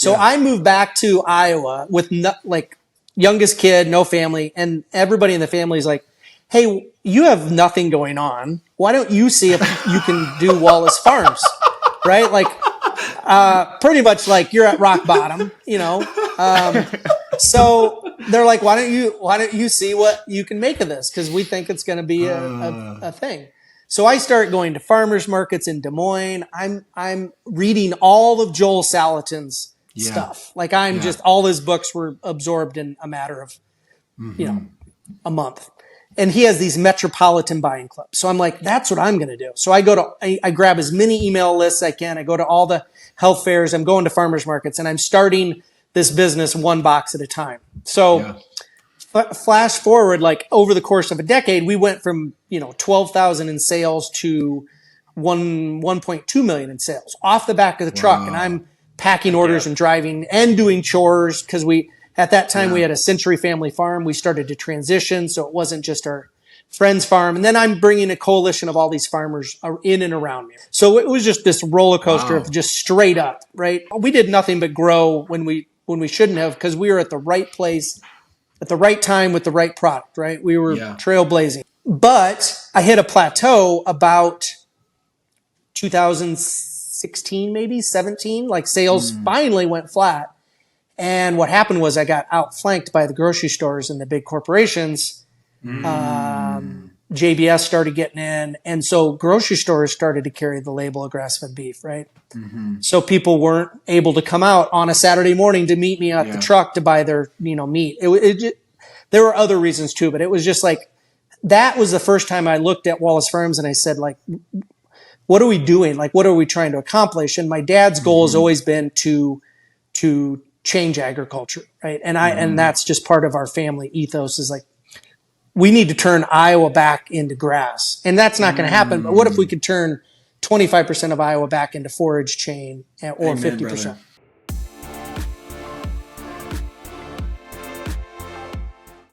So I moved back to Iowa with youngest kid, no family, and everybody in the family is like, hey, you have nothing going on. Why don't you see if you can do Wallace Farms? Right? Like, pretty much like you're at rock bottom, so they're like, why don't you see what you can make of this? Because we think it's going to be a thing. So I start going to farmers markets in Des Moines. I'm reading all of Joel Salatin's stuff. Like just all his books were absorbed in a matter of a month. And he has these metropolitan buying clubs. So I'm like, that's what I'm going to do. So I grab as many email lists as I can. I go to all the health fairs. I'm going to farmers markets, and I'm starting this business one box at a time. So flash forward, like over the course of a decade, we went from, 12,000 in sales to 1.2 million in sales off the back of the truck. And I'm packing orders and driving and doing chores because at that time we had a Century family farm. We started to transition. So it wasn't just our friend's farm. And then I'm bringing a coalition of all these farmers in and around me. So it was just this roller coaster of just straight up, right? We did nothing but grow when we shouldn't have, because we were at the right place at the right time with the right product, right? We were trailblazing. But I hit a plateau about 2016, maybe 17, like sales finally went flat. And what happened was I got outflanked by the grocery stores and the big corporations. JBS started getting in. And so grocery stores started to carry the label of grass-fed beef, right? So people weren't able to come out on a Saturday morning to meet me at the truck to buy their, meat. There were other reasons too, but it was just like, that was the first time I looked at Wallace Farms and I said, like, what are we doing? Like, what are we trying to accomplish? And my dad's goal has always been to change agriculture, right? And that's just part of our family ethos is like, we need to turn Iowa back into grass. And that's not going to happen. But what if we could turn 25% of Iowa back into forage chain or 50%?